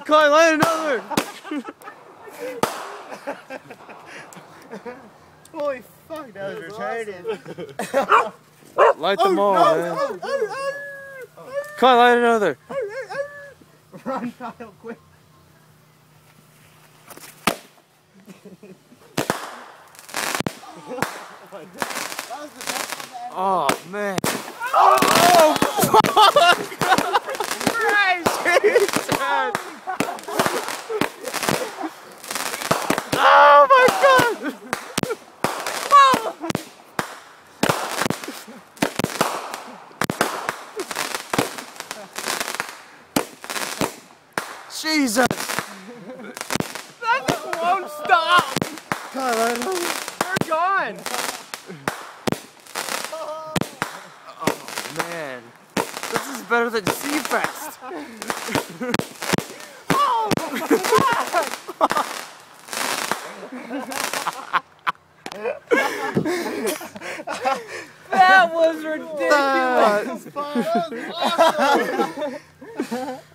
Kai, light another! Holy fuck, that was retarded. Light them all, man. Kai, light another! Run, Kyle, quick. Oh, man. Oh, fuck! Christ! Oh, my God! Jesus! That won't stop! God, I know. They're gone! Oh, man. This is better than Seafest. That was ridiculous! That was awesome.